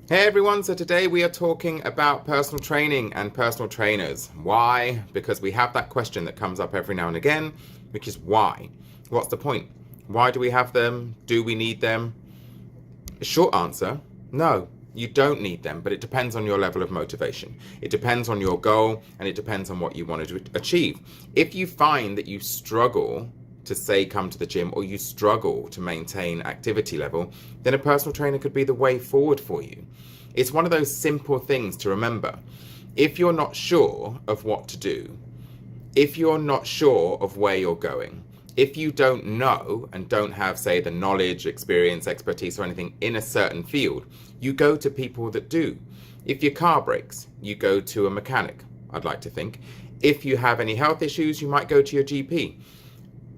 Hey everyone, so today we are talking about personal training and personal trainers. Why? Because we have that question that comes up every now and again, which is why? What's the point? Why do we have them? Do we need them? Short answer, no, you don't need them, but it depends on your level of motivation. It depends on your goal and it depends on what you want to achieve. If you find that you struggle to say come to the gym or you struggle to maintain activity level, then a personal trainer could be the way forward for you. It's one of those simple things to remember. If you're not sure of what to do, if you're not sure of where you're going, if you don't know and don't have, say, the knowledge, experience, expertise, or anything in a certain field, you go to people that do. If your car breaks, you go to a mechanic, I'd like to think. If you have any health issues, you might go to your GP.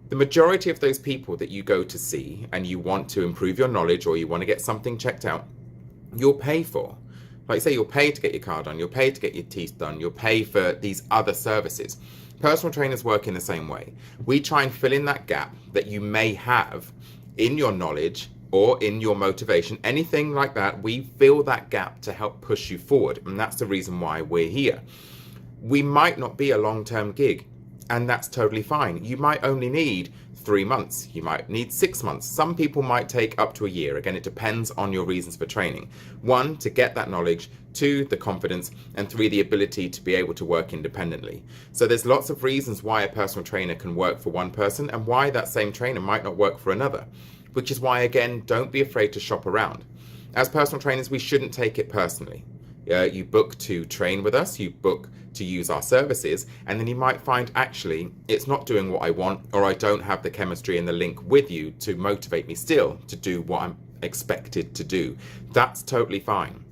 The majority of those people that you go to see and you want to improve your knowledge or you want to get something checked out, you'll pay for. Like say, you'll pay to get your car done, you'll pay to get your teeth done, you'll pay for these other services. Personal trainers work in the same way. We try and fill in that gap that you may have in your knowledge or in your motivation, anything like that. We fill that gap to help push you forward, and that's the reason why we're here. We might not be a long-term gig, and that's totally fine. You might only need 3 months, you might need 6 months. Some people might take up to a year. Again, it depends on your reasons for training. 1, to get that knowledge. 2, the confidence. And 3, the ability to be able to work independently. So there's lots of reasons why a personal trainer can work for one person and why that same trainer might not work for another. Which is why, again, don't be afraid to shop around. As personal trainers, we shouldn't take it personally. You book to train with us, you book to use our services, and then you might find actually it's not doing what I want, or I don't have the chemistry and the link with you to motivate me still to do what I'm expected to do. That's totally fine.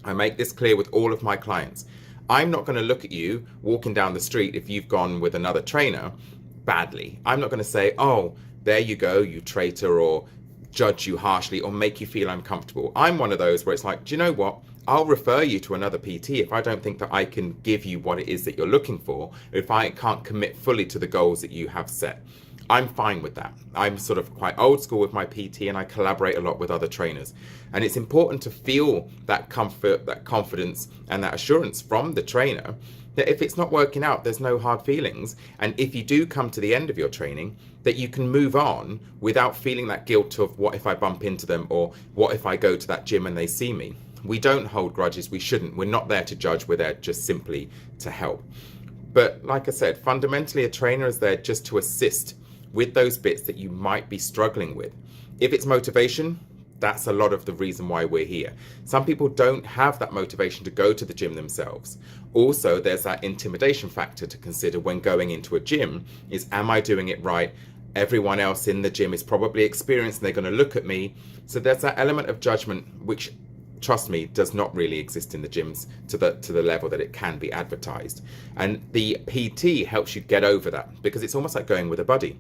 I make this clear with all of my clients. I'm not going to look at you walking down the street if you've gone with another trainer badly. I'm not going to say, oh, there you go, you traitor, or judge you harshly or make you feel uncomfortable. I'm one of those where it's like, do you know what? I'll refer you to another PT if I don't think that I can give you what it is that you're looking for, if I can't commit fully to the goals that you have set. I'm fine with that. I'm sort of quite old school with my PT and I collaborate a lot with other trainers. And it's important to feel that comfort, that confidence and that assurance from the trainer that if it's not working out, there's no hard feelings. And if you do come to the end of your training, that you can move on without feeling that guilt of what if I bump into them or what if I go to that gym and they see me. We don't hold grudges. We shouldn't. We're not there to judge. We're there just simply to help. But like I said, fundamentally, a trainer is there just to assist with those bits that you might be struggling with. If it's motivation, that's a lot of the reason why we're here. Some people don't have that motivation to go to the gym themselves. Also, there's that intimidation factor to consider when going into a gym is, am I doing it right? Everyone else in the gym is probably experienced and they're going to look at me. So there's that element of judgment, which, trust me, does not really exist in the gyms to the level that it can be advertised. And the PT helps you get over that because it's almost like going with a buddy.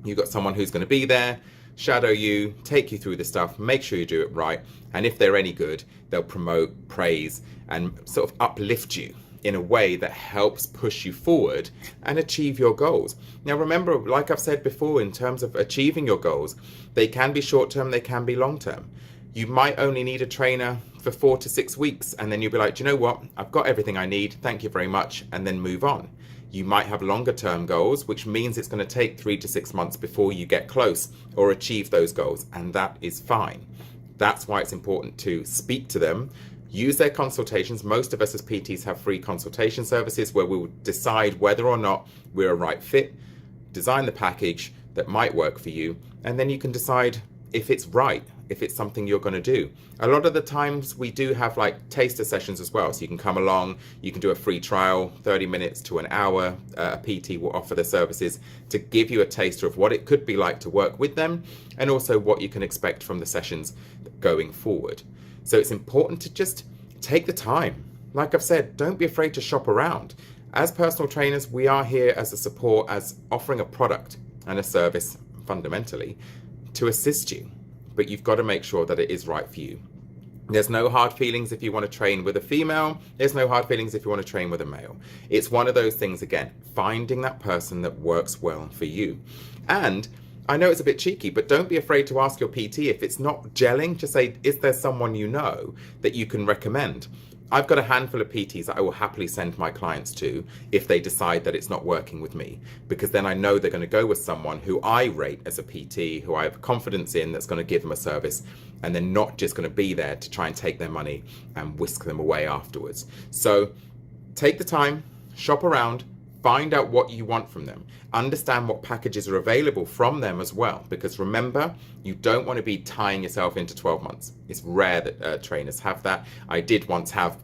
You've got someone who's going to be there, shadow you, take you through the stuff, make sure you do it right. And if they're any good, they'll promote, praise, and sort of uplift you in a way that helps push you forward and achieve your goals. Now, remember, like I've said before, in terms of achieving your goals, they can be short-term, they can be long-term. You might only need a trainer for 4 to 6 weeks, and then you'll be like, do you know what? I've got everything I need. Thank you very much. And then move on. You might have longer term goals, which means it's going to take 3 to 6 months before you get close or achieve those goals. And that is fine. That's why it's important to speak to them, use their consultations. Most of us as PTs have free consultation services where we will decide whether or not we're a right fit, design the package that might work for you, and then you can decide if it's right, if it's something you're going to do. A lot of the times we do have like taster sessions as well. So you can come along, you can do a free trial, 30 minutes to an hour. A PT will offer the services to give you a taster of what it could be like to work with them and also what you can expect from the sessions going forward. So it's important to just take the time. Like I've said, don't be afraid to shop around. As personal trainers, we are here as a support, as offering a product and a service fundamentally to assist you, but you've got to make sure that it is right for you. There's no hard feelings if you want to train with a female. There's no hard feelings if you want to train with a male. It's one of those things, again, finding that person that works well for you. And I know it's a bit cheeky, but don't be afraid to ask your PT if it's not gelling. Just say, is there someone you know that you can recommend? I've got a handful of PTs that I will happily send my clients to if they decide that it's not working with me, because then I know they're going to go with someone who I rate as a PT, who I have confidence in, that's going to give them a service, and they're not just going to be there to try and take their money and whisk them away afterwards. So take the time, shop around, find out what you want from them. Understand what packages are available from them as well, because remember, you don't want to be tying yourself into 12 months. It's rare that trainers have that. I did once have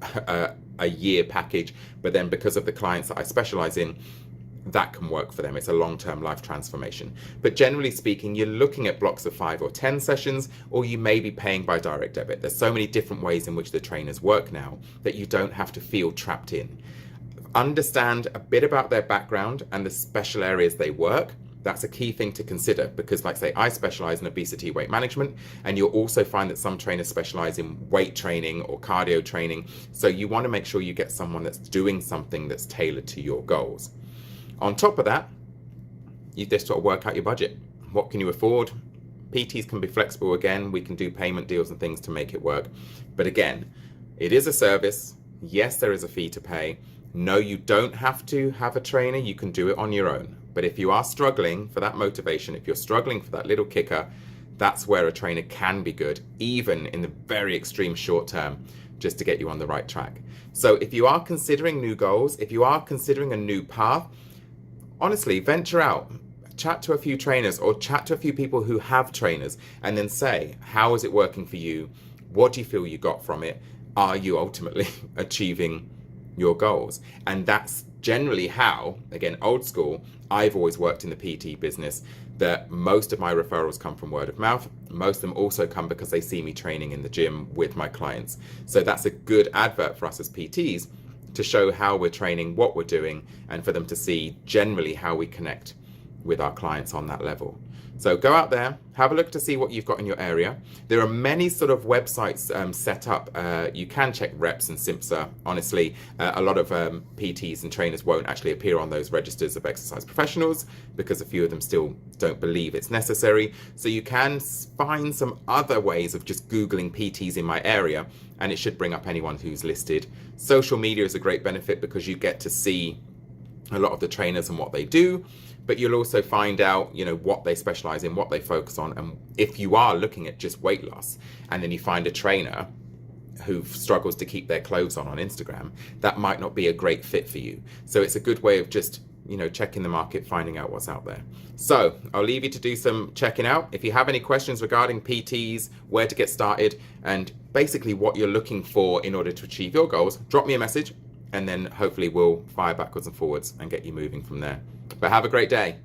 a year package, but then because of the clients that I specialize in, that can work for them. It's a long-term life transformation. But generally speaking, you're looking at blocks of 5 or 10 sessions, or you may be paying by direct debit. There's so many different ways in which the trainers work now that you don't have to feel trapped in. Understand a bit about their background and the special areas they work. That's a key thing to consider, because like I say, I specialize in obesity weight management, and you'll also find that some trainers specialize in weight training or cardio training. So you want to make sure you get someone that's doing something that's tailored to your goals. On top of that, you just sort of work out your budget. What can you afford? PTs can be flexible again. We can do payment deals and things to make it work. But again, it is a service. Yes, there is a fee to pay. No, you don't have to have a trainer. You can do it on your own. But if you are struggling for that motivation, if you're struggling for that little kicker, that's where a trainer can be good, even in the very extreme short term, just to get you on the right track. So if you are considering new goals, if you are considering a new path, honestly, venture out. Chat to a few trainers, or chat to a few people who have trainers, and then say, how is it working for you? What do you feel you got from it? Are you ultimately achieving your goals? And that's generally how, again, old school, I've always worked in the PT business, that most of my referrals come from word of mouth. Most of them also come because they see me training in the gym with my clients. So that's a good advert for us as PTs to show how we're training, what we're doing, and for them to see generally how we connect with our clients on that level. So go out there, have a look to see what you've got in your area. There are many sort of websites set up. You can check Reps and Simpsa. Honestly, a lot of PTs and trainers won't actually appear on those registers of exercise professionals because a few of them still don't believe it's necessary. So you can find some other ways of just Googling PTs in my area, and it should bring up anyone who's listed. Social media is a great benefit because you get to see a lot of the trainers and what they do, but you'll also find out, what they specialize in, what they focus on. And if you are looking at just weight loss, and then you find a trainer who struggles to keep their clothes on Instagram, that might not be a great fit for you. So it's a good way of just, checking the market, finding out what's out there. So I'll leave you to do some checking out. If you have any questions regarding PTs, where to get started, and basically what you're looking for in order to achieve your goals, drop me a message, and then hopefully we'll fire backwards and forwards and get you moving from there. But have a great day.